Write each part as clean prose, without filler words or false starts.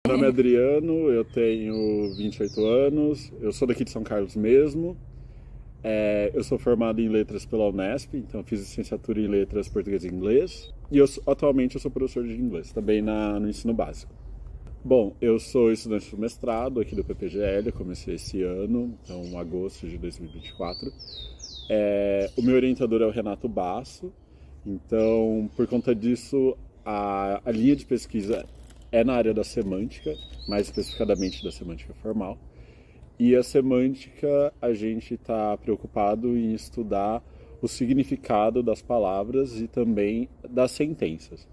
Meu nome é Adriano, eu tenho 28 anos, eu sou daqui de São Carlos mesmo. Eu sou formado em letras pela Unesp, então fiz licenciatura em letras português e inglês. E atualmente eu sou professor de inglês, também no ensino básico. Bom, eu sou estudante do mestrado aqui do PPGL, eu comecei esse ano, então em agosto de 2024. O meu orientador é o Renato Basso, então por conta disso a linha de pesquisa é na área da semântica, mais especificadamente da semântica formal. E a semântica, a gente está preocupado em estudar o significado das palavras e também das sentenças.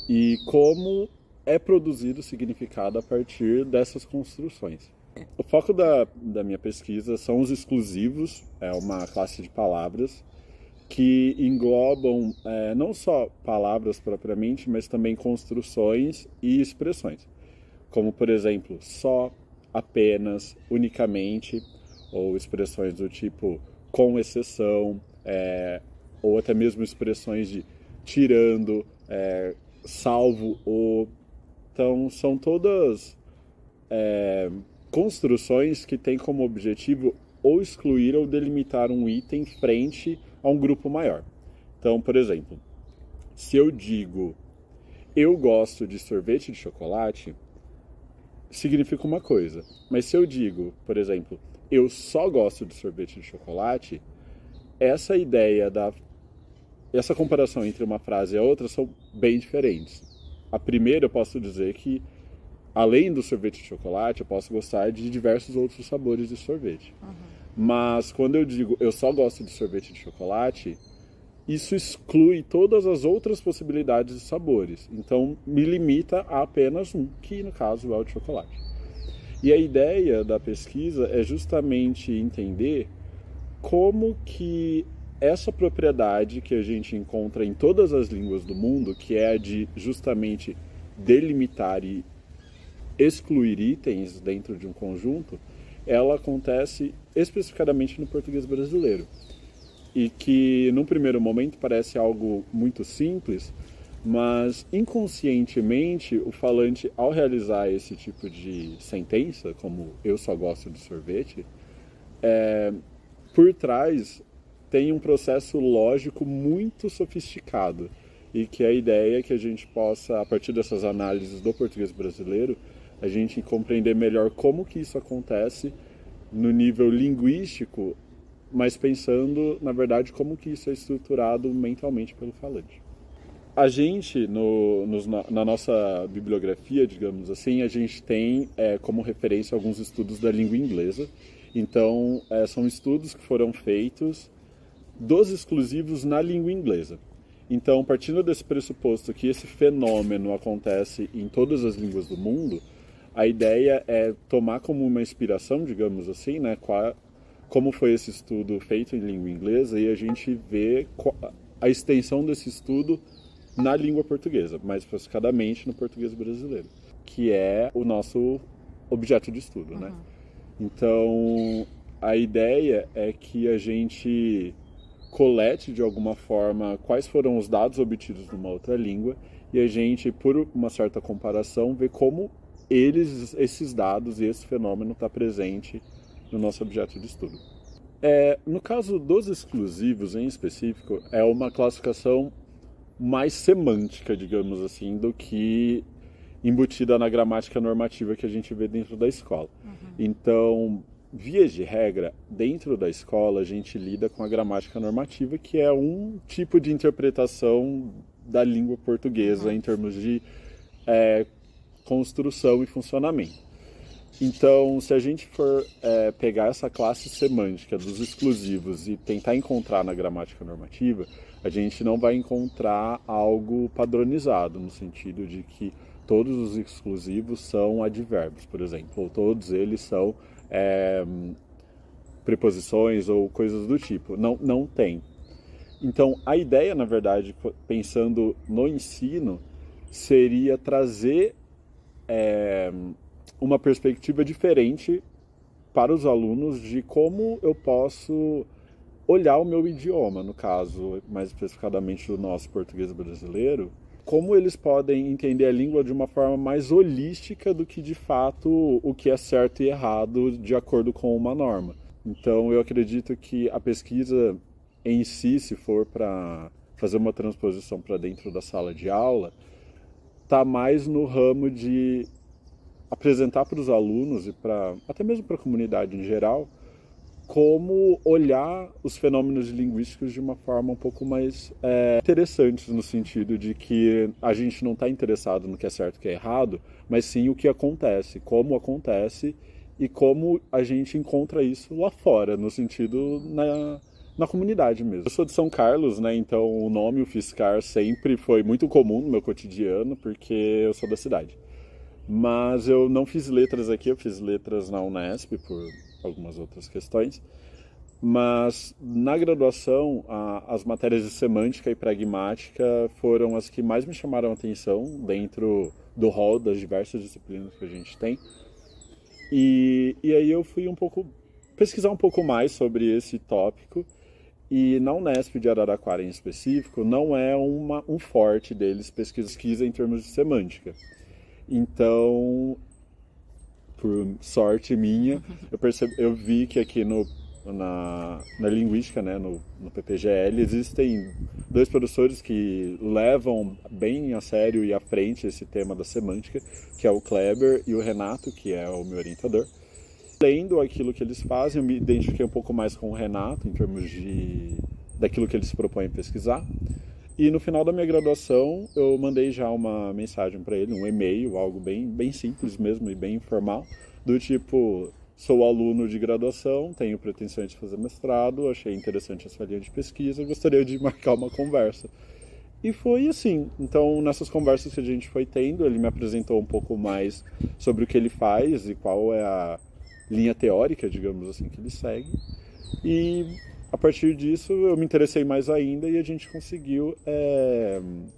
E como é produzido o significado a partir dessas construções. O foco da minha pesquisa são os exclusivos, é uma classe de palavras que englobam não só palavras propriamente, mas também construções e expressões. Como, por exemplo, só, apenas, unicamente, ou expressões do tipo com exceção, ou até mesmo expressões de tirando, salvo o. Então, são todas construções que têm como objetivo ou excluir ou delimitar um item frente a um grupo maior. Então, por exemplo, se eu digo eu gosto de sorvete de chocolate, significa uma coisa. Mas se eu digo, por exemplo, eu só gosto de sorvete de chocolate, essa ideia essa comparação entre uma frase e a outra são bem diferentes. A primeira eu posso dizer que, além do sorvete de chocolate, eu posso gostar de diversos outros sabores de sorvete. Uhum. Mas quando eu digo eu só gosto de sorvete de chocolate, isso exclui todas as outras possibilidades de sabores. Então, me limita a apenas um, que no caso é o de chocolate. E a ideia da pesquisa é justamente entender como que essa propriedade que a gente encontra em todas as línguas do mundo, que é a de justamente delimitar e excluir itens dentro de um conjunto, ela acontece especificadamente no português brasileiro. E que, num primeiro momento, parece algo muito simples, mas inconscientemente o falante, ao realizar esse tipo de sentença, como eu só gosto de sorvete, por trás tem um processo lógico muito sofisticado. E que a ideia é que a gente possa, a partir dessas análises do português brasileiro, a gente compreender melhor como que isso acontece no nível linguístico, mas pensando, na verdade, como que isso é estruturado mentalmente pelo falante. A gente, na nossa bibliografia, digamos assim, a gente tem como referência alguns estudos da língua inglesa. Então, são estudos que foram feitos dos exclusivos na língua inglesa. Então, partindo desse pressuposto que esse fenômeno acontece em todas as línguas do mundo, a ideia é tomar como uma inspiração, digamos assim, né, como foi esse estudo feito em língua inglesa, e a gente vê a extensão desse estudo na língua portuguesa, mais especificadamente no português brasileiro, que é o nosso objeto de estudo, né? Então, a ideia é que a gente colete de alguma forma quais foram os dados obtidos numa outra língua e a gente, por uma certa comparação, vê como esses dados e esse fenômeno está presente no nosso objeto de estudo. No caso dos exclusivos em específico, é uma classificação mais semântica, digamos assim, do que embutida na gramática normativa que a gente vê dentro da escola. Então, via de regra, dentro da escola a gente lida com a gramática normativa, que é um tipo de interpretação da língua portuguesa em termos de construção e funcionamento. Então, se a gente for pegar essa classe semântica dos exclusivos e tentar encontrar na gramática normativa, a gente não vai encontrar algo padronizado, no sentido de que todos os exclusivos são advérbios, por exemplo, ou todos eles são preposições ou coisas do tipo. Não tem. Então, a ideia, na verdade, pensando no ensino, seria trazer uma perspectiva diferente para os alunos de como eu posso olhar o meu idioma, no caso, mais especificadamente do nosso português brasileiro, como eles podem entender a língua de uma forma mais holística do que, de fato, o que é certo e errado de acordo com uma norma. Então, eu acredito que a pesquisa em si, se for para fazer uma transposição para dentro da sala de aula, está mais no ramo de apresentar para os alunos e até mesmo para a comunidade em geral, como olhar os fenômenos linguísticos de uma forma um pouco mais interessante, no sentido de que a gente não está interessado no que é certo e o que é errado, mas sim o que acontece, como acontece e como a gente encontra isso lá fora, no sentido na comunidade mesmo. Eu sou de São Carlos, né? Então o nome UFSCar sempre foi muito comum no meu cotidiano, porque eu sou da cidade. Mas eu não fiz letras aqui, eu fiz letras na Unesp por algumas outras questões. Mas na graduação, as matérias de semântica e pragmática foram as que mais me chamaram a atenção dentro do rol das diversas disciplinas que a gente tem. E aí eu fui pesquisar um pouco mais sobre esse tópico. E na Unesp de Araraquara em específico, não é um forte deles pesquisa em termos de semântica. Então, por sorte minha, eu vi que aqui na linguística, né, no PPGL, existem 2 professores que levam bem a sério e à frente esse tema da semântica, que é o Kleber e o Renato, que é o meu orientador. Lendo aquilo que eles fazem, eu me identifiquei um pouco mais com o Renato, em termos daquilo que eles se propõem a pesquisar. E no final da minha graduação, eu mandei já uma mensagem para ele, um e-mail, algo bem simples mesmo e bem informal, do tipo: sou aluno de graduação, tenho pretensões de fazer mestrado, achei interessante essa linha de pesquisa, gostaria de marcar uma conversa. E foi assim. Então, nessas conversas que a gente foi tendo, ele me apresentou um pouco mais sobre o que ele faz e qual é a linha teórica, digamos assim, que ele segue. E a partir disso eu me interessei mais ainda e a gente conseguiu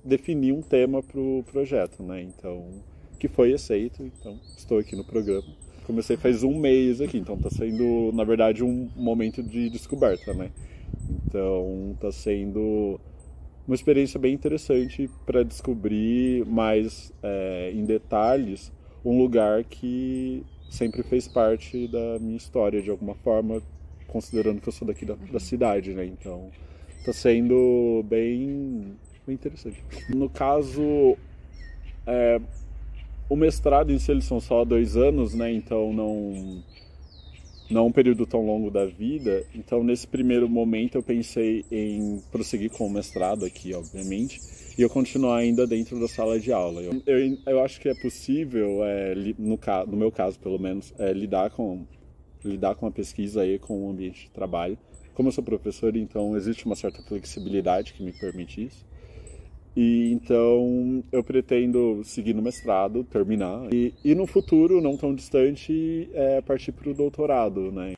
definir um tema para o projeto, né? Então, que foi aceito. Então, estou aqui no programa. Comecei faz 1 mês aqui, então está sendo, na verdade, um momento de descoberta, né? Então, está sendo uma experiência bem interessante para descobrir mais em detalhes um lugar que sempre fez parte da minha história, de alguma forma, considerando que eu sou daqui da cidade, né? Então, está sendo bem interessante. No caso, o mestrado em si, eles são só 2 anos, né? Então, não é um período tão longo da vida. Então, nesse primeiro momento, eu pensei em prosseguir com o mestrado aqui, obviamente, e eu continuar ainda dentro da sala de aula. Eu acho que é possível, no meu caso pelo menos, lidar com a pesquisa e com o ambiente de trabalho. Como eu sou professor, então existe uma certa flexibilidade que me permite isso. E então eu pretendo seguir no mestrado, terminar, e no futuro, não tão distante, partir para o doutorado, né?